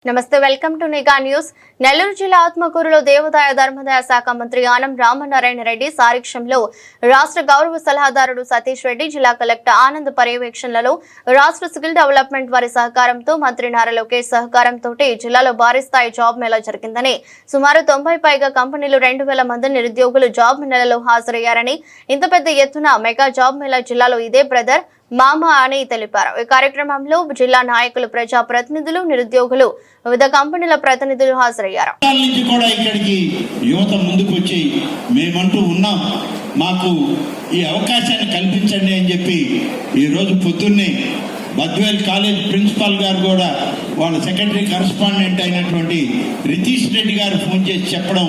నమస్తే welcome to నిఘా news. Nellore జిల్లా ఆత్మకూరులో దేవాదాయ ధర్మాదాయ శాఖ మంత్రి ఆనం రామనారాయణ రెడ్డి సారథ్యంలో రాష్ట్ర గౌరవ సలహాదారుడు సతీష్ రెడ్డి, జిల్లా కలెక్టర్ ఆనంద్ పర్యవేక్షణలో రాష్ట్ర స్కిల్ డెవలప్మెంట్ వారి సహకారంతో మంత్రి నారా లోకేష్ సహకారంతో జిల్లాలో భారీ స్థాయి జాబ్ మేళా జరిగిందని, సుమారు 90 పైగా కంపెనీలు 2000 మంది నిరుద్యోగులు జాబ్ మేళాలో హాజరయ్యారని, ఇంత పెద్ద ఎత్తున మెగా జాబ్ మేళా జిల్లాలో ఇదే బ్రదర్ మామ అని తెలిపారు. ఈ కార్యక్రమంలో జిల్లా నాయకులు, ప్రజా ప్రతినిధులు, నిరుద్యోగులు, వివిధ కంపెనీల ప్రతినిధులు హాజరయ్యారు. ఇక్కడికి యువత ముందుకు వచ్చి మేమంటూ ఉన్నాం, మాకు ఈ అవకాశాన్ని కల్పించండి అని చెప్పి ఈ రోజు పొద్దున్నే బద్వేల్ కాలేజ్ ప్రిన్సిపాల్ గారు కూడా వాళ్ళ సెక్రటరీ కరెస్పాండెంట్ అయినటువంటి రితీష్ రెడ్డి గారు ఫోన్ చేసి చెప్పడం,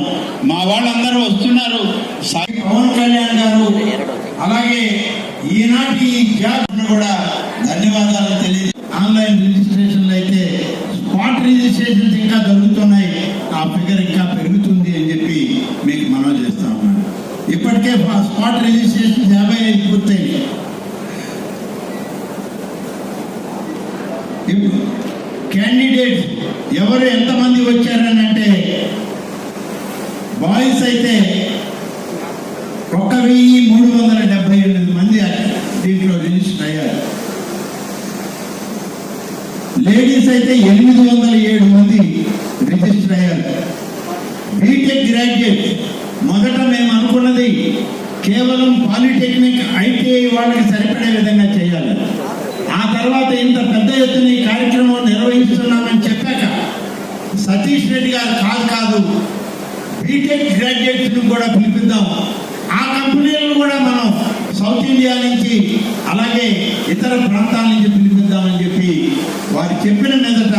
మా వాళ్ళందరూ వస్తున్నారు, పవన్ కళ్యాణ్ గారు అలాగే ఈనాటి జాబ్ కూడా ధన్యవాదాలు తెలియదు. ఆన్లైన్ రిజిస్ట్రేషన్లు అయితే స్పాట్ రిజిస్ట్రేషన్స్ ఇంకా జరుగుతున్నాయి, ఆ ఫిగర్ ఇంకా పెరుగుతుంది అని చెప్పి మీకు మనవి చేస్తా ఉన్నాను. ఇప్పటికే స్పాట్ రిజిస్ట్రేషన్ 55 పూర్తయింది. క్యాండిడేట్స్ ఎవరు ఎంతమంది వచ్చారని అంటే, బాయ్స్ అయితే 1378 మంది దీంట్లో రిజిస్టర్ అయ్యారు. లేడీస్ అయితే 807 మంది రిజిస్టర్ అయ్యారు. బీటెక్ గ్రాడ్యుయేట్ మొదట మేము అనుకున్నది కేవలం పాలిటెక్నిక్, ఐటీఐ వాళ్ళకి సరిపడే విధంగా చేయాలి. ఆ తర్వాత ఇంత పెద్ద ఎత్తున ఈ కార్యక్రమం నిర్వహిస్తున్నామని చెప్పాక సతీష్ రెడ్డి గారు కాదు బీటెక్ గ్రాడ్యుయేట్స్ కూడా పిలిపిద్దాం, ఆ కంపెనీలను కూడా మనం సౌత్ ఇండియా నుంచి అలాగే ఇతర ప్రాంతాల నుంచి పిలిపిద్దామని చెప్పి వారు చెప్పిన మీదట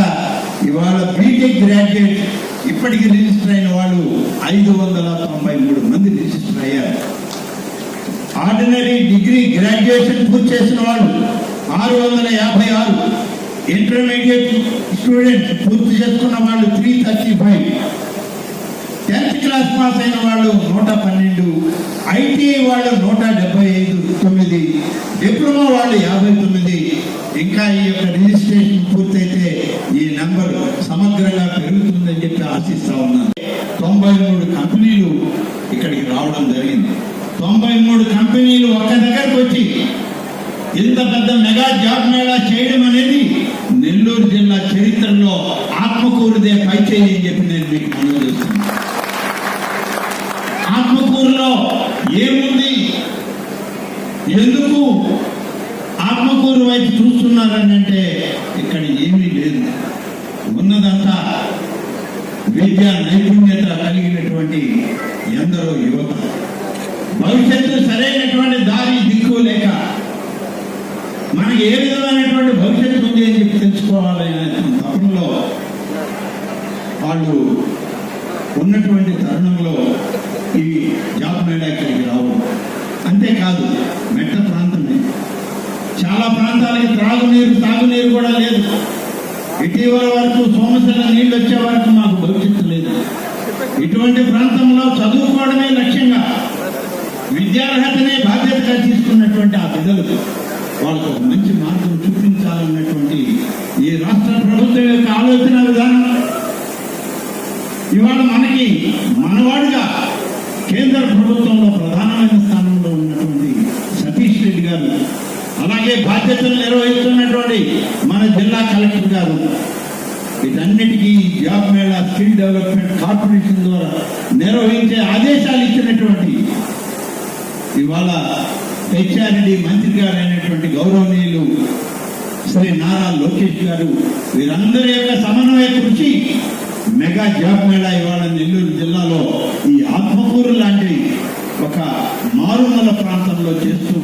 ఇవాళ బీటెక్ గ్రాడ్యుయేట్ ఇప్పటికి రిజిస్టర్ అయిన వాళ్ళు 593 మంది రిజిస్టర్ అయ్యారు. ఆర్డినరీ డిగ్రీ గ్రాడ్యుయేషన్ పూర్తి చేసిన వాళ్ళు 656, ఇంటర్మీడియట్ స్టూడెంట్ పూర్తి చేసుకున్న వాళ్ళు 335, 10th క్లాస్ పాస్ అయిన వాళ్ళు 112, ఐటీఐ వాళ్ళు 179, డిప్లొమా వాళ్ళు 59. ఇంకా ఈ యొక్క రిజిస్ట్రేషన్ పూర్తయితే ఈ నెంబర్ సమగ్రంగా పెరుగుతుందని చెప్పి ఆశిస్తా ఉన్నాను. 93 కంపెనీలు ఇక్కడికి రావడం జరిగింది. 93 కంపెనీలు ఒక్క దగ్గరకు వచ్చి ఇంత పెద్ద మెగా జాబ్ మేళా చేయడం అనేది నెల్లూరు జిల్లా చరిత్రలో ఆత్మకూరుదే పైచేయి అని చెప్పి నేను మీకు మనవి చేస్తున్నాను. ఆత్మకూరులో ఏముంది, ఎందుకు ఆత్మకూరు వైపు చూస్తున్నారని అంటే ఇక్కడ ఏమీ లేదు. ఉన్నదంతా విద్యా నైపుణ్యత కలిగినటువంటి ఎందరో యువత, భవిష్యత్తు సరైనటువంటి దారి దిక్కు లేక మనకి ఏ విధమైనటువంటి భవిష్యత్తు ఉంది అని చెప్పి తెలుసుకోవాలనే తపనలో వాళ్ళు ఉన్నటువంటి తరుణంలో ఈ జాబ్ మేళా ఇక్కడికి రావడం. అంతేకాదు మెట్ట ప్రాంతం, చాలా ప్రాంతాలకి త్రాగునీరు, తాగునీరు కూడా లేదు. ఇటీవల వరకు సోమశిల నీళ్ళు వచ్చే వరకు మాకు భవిష్యత్తు లేదు. ఇటువంటి ప్రాంతంలో చదువుకోవడమే లక్ష్యంగా, విద్యార్హతనే బాధ్యతగా తీసుకున్నటువంటి ఆ బిడ్డలకు వాళ్ళకు ఒక మంచి మార్గం చూపించాలన్నటువంటి ఈ రాష్ట్ర ప్రభుత్వం యొక్క ఆలోచన విధానం ఇవాళ మనకి మనవాడుగా కేంద్ర ప్రభుత్వంలో ప్రధానమైన స్థానంలో ఉన్నటువంటి సతీష్ రెడ్డి గారు, అలాగే బాధ్యతలు నిర్వహిస్తున్నటువంటి మన జిల్లా కలెక్టర్ గారు, వీటన్నిటికీ job Mela skill development corporation ద్వారా నిర్వహించే ఆదేశాలు ఇచ్చినటువంటి ఇవాళ హెచ్ఆర్డి మంత్రి గారు అయినటువంటి గౌరవనీయులు శ్రీ నారా లోకేష్ గారు, వీరందరి యొక్క సమన్వయ కృషి మెగా జాబ్ మేళా ఇవాళ నెల్లూరు జిల్లాలో ఈ ఆత్మకూరు లాంటి ఒక మారుమూల ప్రాంతంలో చేస్తూ